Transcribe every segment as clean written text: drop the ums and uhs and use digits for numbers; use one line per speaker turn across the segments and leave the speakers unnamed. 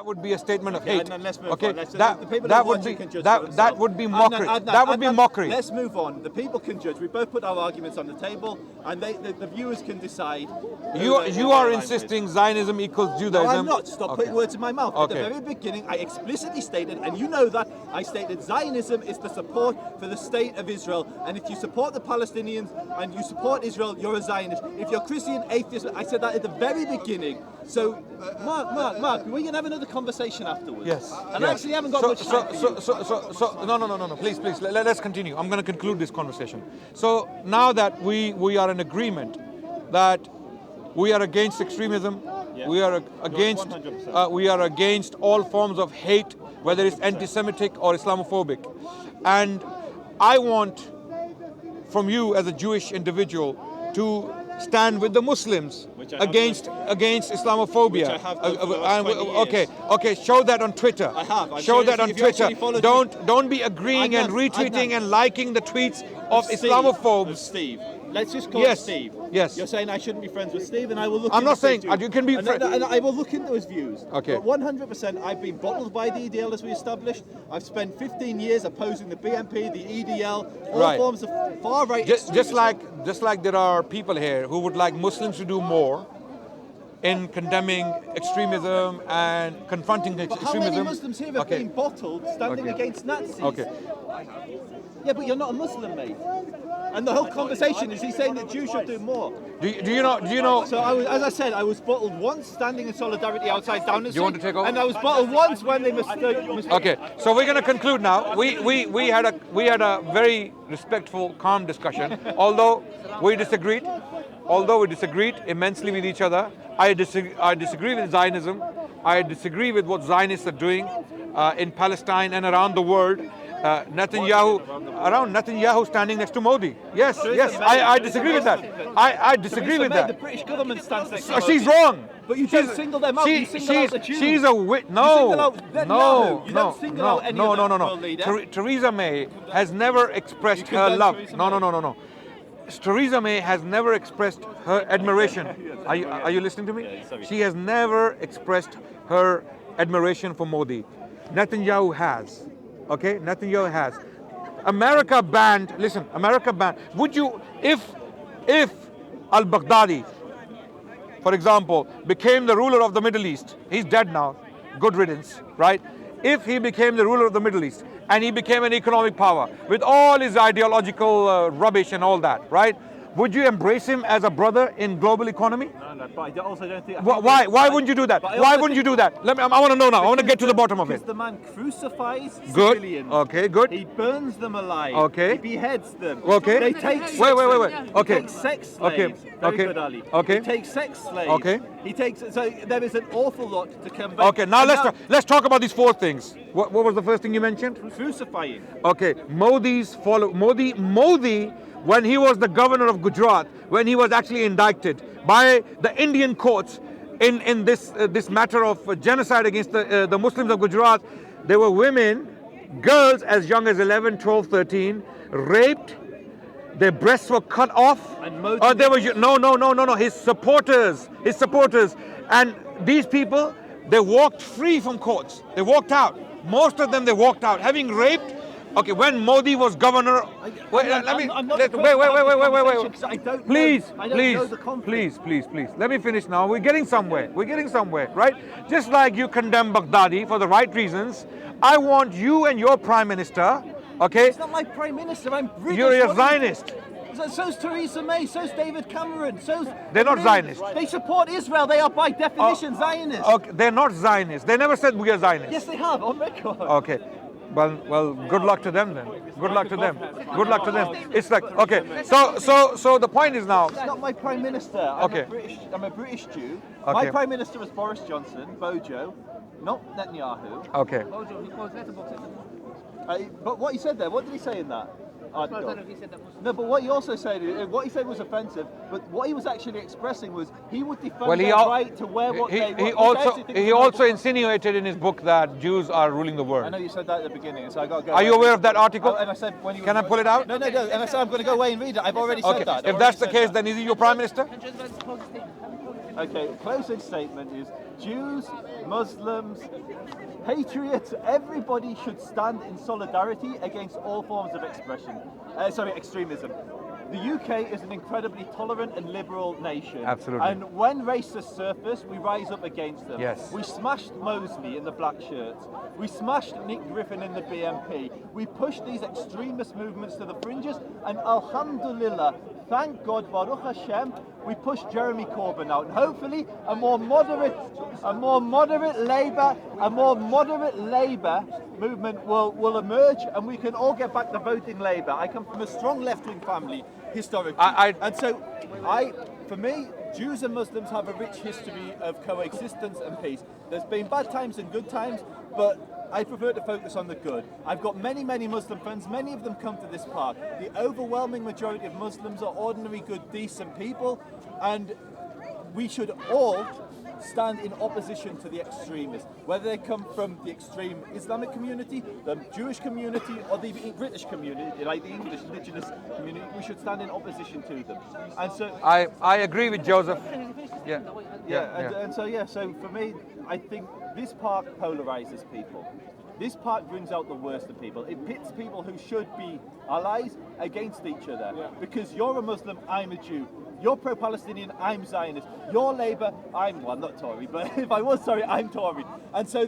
That would be a statement of hate.
Adnan, let's move
okay,
on.
that would be mockery. That would be mockery.
Let's move on. The people can judge. We both put our arguments on the table, and the viewers can decide.
You are insisting Zionism equals Judaism.
No, I'm not. Stop putting words in my mouth.
Okay.
At the very beginning, I explicitly stated, and you know that, I stated Zionism is the support for the state of Israel, and if you support the Palestinians and you support Israel, you're a Zionist. If you're Christian, atheist, I said that at the very beginning. So, Mark, we can have another conversation afterwards.
Yes.
And I actually haven't got much time for you.
No. Please. Let's continue. I'm going to conclude this conversation. So now that we are in agreement that we are against extremism, we are against all forms of hate, whether it's anti-Semitic or Islamophobic, and I want from you as a Jewish individual to stand with the Muslims against Islamophobia.
Which I have done for the last 20 years.
Okay. Show that on Twitter.
I have.
Show that on Twitter. Don't be agreeing and retweeting and liking the tweets of Islamophobes.
Steve. Let's just call it Steve.
Yes.
You're saying I shouldn't be friends with Steve, and I will look.
I'm not saying
you
can be friends.
And I will look into his views.
Okay.
But 100%, I've been bottled by the EDL as we established. I've spent 15 years opposing the BNP, the EDL, all forms of far-right extremism.
Just like there are people here who would like Muslims to do more in condemning extremism and confronting extremism.
How many Muslims here have been bottled standing against Nazis?
Okay.
Yeah, but you're not a Muslim, mate. And the whole conversation is he's saying that Jews should do more.
Do you know?
So as I said, I was bottled once standing in solidarity outside Downing Street.
Do you want to take over?
And I was bottled once when they mistook.
Okay, so we're going to conclude now. We had a very respectful, calm discussion. Although we disagreed immensely with each other. I disagree with Zionism. I disagree with what Zionists are doing in Palestine and around the world. Netanyahu standing next to Modi. Yes, I disagree with that. I disagree with that.
The British government stands next to Modi.
She's wrong.
But you don't single them out. You single out the Jews.
She's a wit.
No.
Theresa May has never expressed her love. No. Theresa May has never expressed her admiration. Are you listening to me? She has never expressed her admiration for Modi. Netanyahu has. Okay, Netanyahu has. America banned. Would you, if al-Baghdadi, for example, became the ruler of the Middle East, he's dead now, good riddance, right? If he became the ruler of the Middle East and he became an economic power with all his ideological rubbish and all that, right? Would you embrace him as a brother in global economy?
No, but I also don't think...
Why wouldn't you do that? Why wouldn't you do that? I want to know now. I want to get to the bottom of it.
Because the man crucifies civilians.
Okay, good.
He burns them alive.
Okay.
He beheads them.
Okay.
They take
Wait.
He takes sex slaves. Very good, Ali.
Okay.
He takes sex slaves.
Okay.
He takes... So there is an awful lot to come back.
Okay, now let's talk about these four things. What was the first thing you mentioned?
Crucifying.
Okay, Modi, when he was the governor of Gujarat, when he was actually indicted by the Indian courts in this matter of genocide against the Muslims of Gujarat, there were women, girls as young as 11, 12, 13, raped, their breasts were cut off.
And Modi
no. His supporters, and these people, they walked free from courts. They walked out. Most of them, they walked out, having raped. Okay, when Modi was governor, wait. Please. Let me finish now. We're getting somewhere, right? Just like you condemn Baghdadi for the right reasons, I want you and your prime minister, okay?
It's not my prime minister, I'm British.
You're a Zionist.
So's Theresa May, so's David Cameron,
They're not Zionists.
They support Israel, they are by definition Zionists.
Okay, they're not Zionists. They never said we are Zionists.
Yes, they have, on record.
Okay. Well, good luck to them then. Good luck to them. It's like, okay, so the point is now.
It's not my prime minister. I'm a British Jew.
Okay.
My prime minister was Boris Johnson, Bojo, not Netanyahu.
Okay.
Bojo, he calls letterboxes. But what he said there, what did he say in that? No, but what he also said, what he said was offensive, but what he was actually expressing was he would defend their right to wear what they want.
He also insinuated in his book that Jews are ruling the world.
I know you said that at the beginning, so I got to go.
Are you aware of that article?
And I said when you
Can I pull it out?
No. And I said I'm going to go away and read it. I've already said that.
If that's the case, then is he your prime minister?
Okay, closing statement is Jews, Muslims, patriots, everybody should stand in solidarity against all forms of extremism. The UK is an incredibly tolerant and liberal nation.
Absolutely.
And when racists surface, we rise up against them.
Yes.
We smashed Mosley in the black shirts. We smashed Nick Griffin in the BNP. We pushed these extremist movements to the fringes. And Alhamdulillah, thank God, Baruch Hashem, we pushed Jeremy Corbyn out. And hopefully a more moderate Labour movement will emerge, and we can all get back to voting Labour. I come from a strong left-wing family, historically. For me, Jews and Muslims have a rich history of coexistence and peace. There's been bad times and good times, but I prefer to focus on the good. I've got many, many Muslim friends. Many of them come to this park. The overwhelming majority of Muslims are ordinary, good, decent people, and we should all stand in opposition to the extremists, whether they come from the extreme Islamic community, the Jewish community, or the British community, like the English indigenous community. We should stand in opposition to them. And so
I agree with Joseph.
So for me, I think this park polarizes people. This part brings out the worst of people. It pits people who should be allies against each other. Because you're a Muslim, I'm a Jew. You're pro-Palestinian, I'm Zionist. You're Labour, I'm not Tory, but if I was Tory, I'm Tory. And so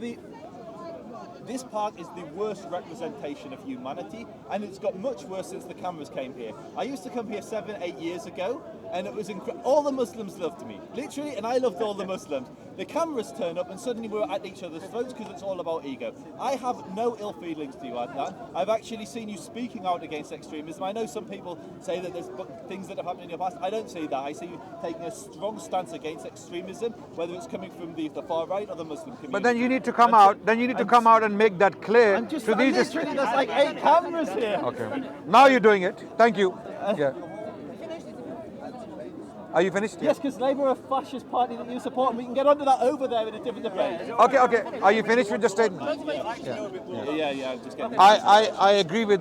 this park is the worst representation of humanity, and it's got much worse since the cameras came here. I used to come here 7-8 years ago, and it was all the Muslims loved me, literally, and I loved all the Muslims. The cameras turn up and suddenly we're at each other's throats because it's all about ego. I have no ill feelings to you, Adnan. I've actually seen you speaking out against extremism. I know some people say that there's things that have happened in your past. I don't see that. I see you taking a strong stance against extremism, whether it's coming from the far right or the Muslim community.
But then you need to come out. Then you need to come out and make that clear to these.
Literally, there's like 8 cameras here.
Okay. Now you're doing it. Thank you. Yeah. Are you finished?
Yes, because Labour are a fascist party that you support, and we can get onto that over there in a different debate.
Okay. Are you finished with the statement?
Yeah. I'm just getting.
I agree with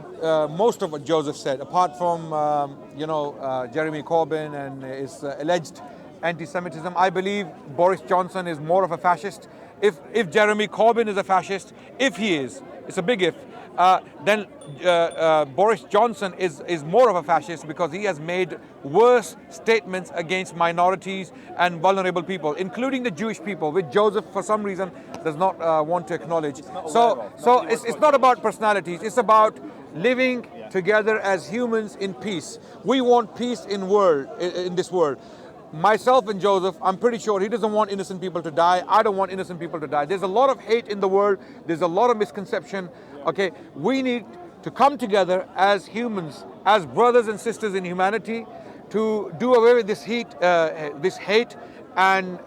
most of what Joseph said, apart from Jeremy Corbyn and his alleged anti-Semitism. I believe Boris Johnson is more of a fascist. If Jeremy Corbyn is a fascist, if he is, it's a big if. Then Boris Johnson is more of a fascist because he has made worse statements against minorities and vulnerable people, including the Jewish people, which Joseph, for some reason, does not want to acknowledge. It's not about personalities. It's about living together as humans in peace. We want peace in this world. Myself and Joseph, I'm pretty sure he doesn't want innocent people to die. I don't want innocent people to die. There's a lot of hate in the world. There's a lot of misconception. Okay, we need to come together as humans, as brothers and sisters in humanity, to do away with this hate and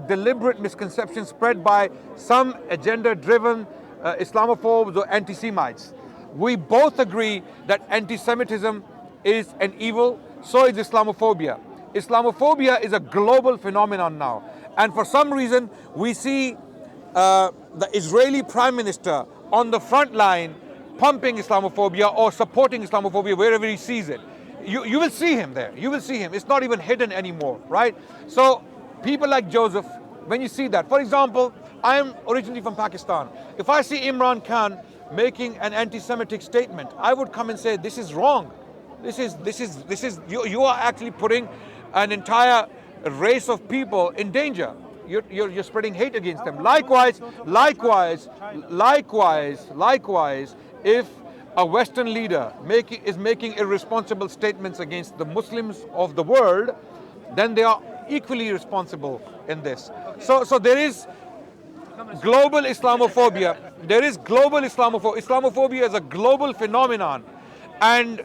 deliberate misconceptions spread by some agenda-driven Islamophobes or anti-Semites. We both agree that anti-Semitism is an evil, so is Islamophobia. Islamophobia is a global phenomenon now. And for some reason, we see the Israeli Prime Minister on the front line pumping Islamophobia or supporting Islamophobia wherever he sees it. You will see him there. You will see him. It's not even hidden anymore, right? So people like Joseph, when you see that, for example, I am originally from Pakistan. If I see Imran Khan making an anti-Semitic statement, I would come and say, this is wrong. You are actually putting an entire race of people in danger. You're spreading hate against them. Likewise, if a Western leader is making irresponsible statements against the Muslims of the world, then they are equally responsible in this. So there is global Islamophobia. There is global Islamophobia. Islamophobia is a global phenomenon, and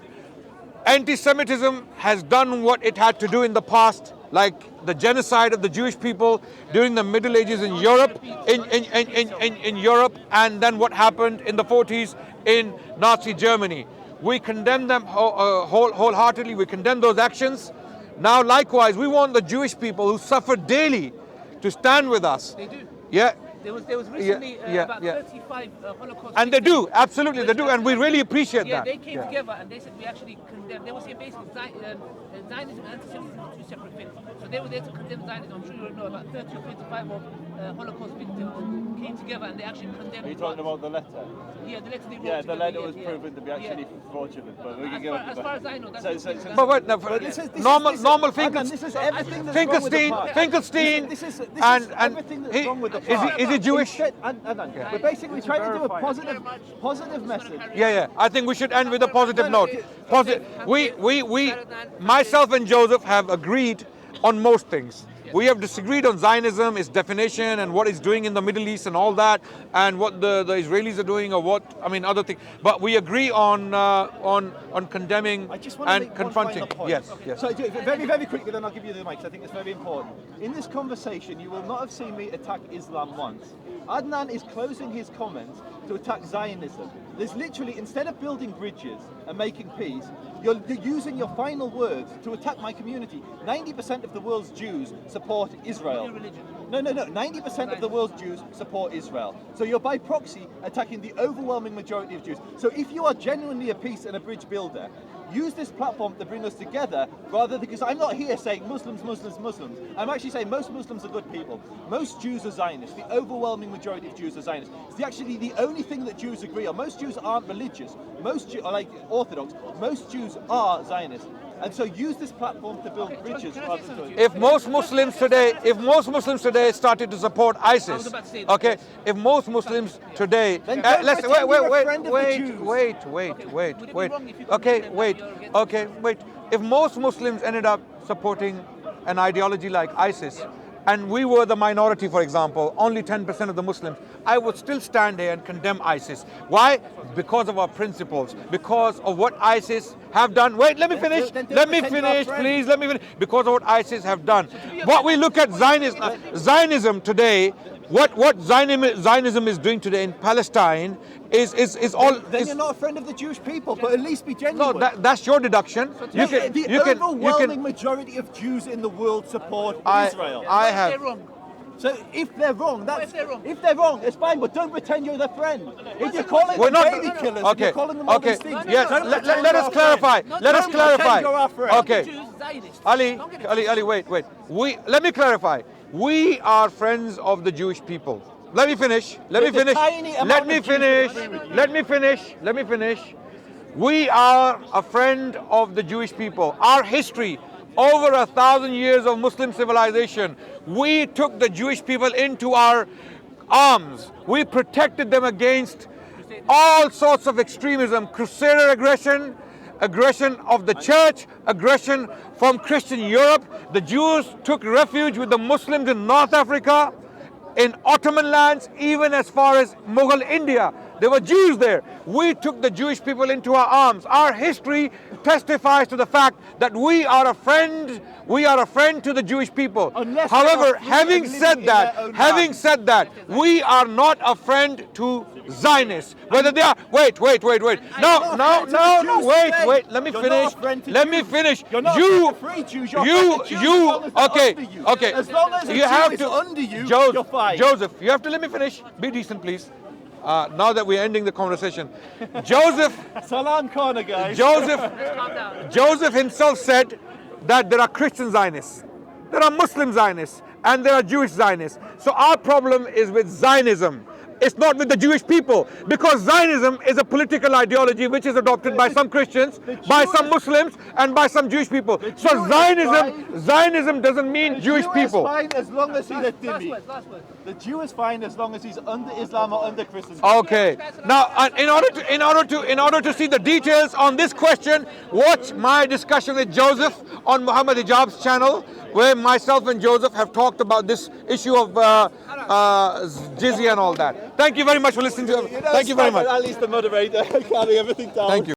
anti-Semitism has done what it had to do in the past, like the genocide of the Jewish people during the Middle Ages in Europe, in Europe, and then what happened in the 40s in Nazi Germany. We condemn them wholeheartedly. We condemn those actions. Now, likewise, we want the Jewish people who suffer daily to stand with us.
They do.
Yeah.
There was recently about 35 Holocaust.
And they do, absolutely, they do, and we really appreciate
yeah,
that.
they came together and they said we actually condemn. They were saying basically Zionism and anti-Semitism are two separate things. So they were there to condemn Zionism. I'm sure you know about 30 or 35 of Holocaust victims came together and they actually condemned.
Are you talking about the letter?
Yeah, the letter they wrote.
Yeah, the
together,
letter was proven to be actually fraudulent, but we can get
as far as I know, that's
But what? Normal
Adnan, this is everything that's
Finkelstein,
wrong with the
Finkelstein,
This is
and
everything that's wrong with the past.
is he Jewish?
Adnan, we're basically trying to do a positive message.
Yeah. I think we should end with a positive note. Myself and Joseph have agreed on most things. We have disagreed on Zionism, its definition, and what it's doing in the Middle East and all that, and what the Israelis are doing, or other things. But we agree on condemning and confronting. Yes.
So very, very quickly, then I'll give you the mic. I think it's very important. In this conversation, you will not have seen me attack Islam once. Adnan is closing his comments to attack Zionism. There's literally, instead of building bridges and making peace, you're using your final words to attack my community. 90% of the world's Jews support Israel. No. 90% of the world's Jews support Israel. So you're by proxy attacking the overwhelming majority of Jews. So if you are genuinely a peace and a bridge builder, use this platform to bring us together, rather because I'm not here saying Muslims. I'm actually saying most Muslims are good people. Most Jews are Zionists. The overwhelming majority of Jews are Zionists. It's actually the only thing that Jews agree on. Most Jews aren't religious. Most Jews are like Orthodox. Most Jews are Zionists. And so use this platform to build bridges.
If most Muslims today started to support ISIS, okay, if most Muslims today, let's wait. If most Muslims ended up supporting an ideology like ISIS, and we were the minority, for example, only 10% of the Muslims, I would still stand here and condemn ISIS. Why? Because of our principles, because of what ISIS have done. Wait, let me finish, please, let me finish. Because of what ISIS have done. What we look at Zionism today, what Zionism is doing today in Palestine is all.
Then you're not a friend of the Jewish people, but at least be genuine.
No, that's your deduction.
The overwhelming majority of Jews in the world support Israel.
I have.
So if they're wrong, if they're wrong, it's fine, but don't pretend you're their friend. If you're calling them baby killers, if you're calling them all these things,
yes, let us clarify. Let us clarify. Okay, Ali, wait. Let me clarify. We are friends of the Jewish people. Let me finish. We are a friend of the Jewish people. Our history, over 1,000 years of Muslim civilization, we took the Jewish people into our arms. We protected them against all sorts of extremism, Crusader aggression of the church, aggression from Christian Europe. The Jews took refuge with the Muslims in North Africa, in Ottoman lands, even as far as Mughal India. There were Jews there. We took the Jewish people into our arms. Our history testifies to the fact that we are a friend to the Jewish people. However, having said that, we are not a friend to Zionists. Whether they are, wait. No, let me finish. Okay.
As long as
you have to
under you,
you're fine. Joseph, you have to let me finish. Be decent, please. Now that we're ending the conversation, Joseph,
Salam corner, guys.
Joseph himself said that there are Christian Zionists, there are Muslim Zionists, and there are Jewish Zionists. So our problem is with Zionism. It's not with the Jewish people, because Zionism is a political ideology which is adopted by some Christians, by some Muslims, and by some Jewish people. So Zionism doesn't mean Jewish people.
The Jew is fine as long as he's a dhimmi. The Jew is fine as long as he's under Islam or under Christians.
Okay. Now, in order to see the details on this question, watch my discussion with Joseph on Muhammad Hijab's channel, where myself and Joseph have talked about this issue of jizya and all that. Thank you very much for listening to. Thank you very much.
Ali's the moderator. Carry everything down.
Thank you.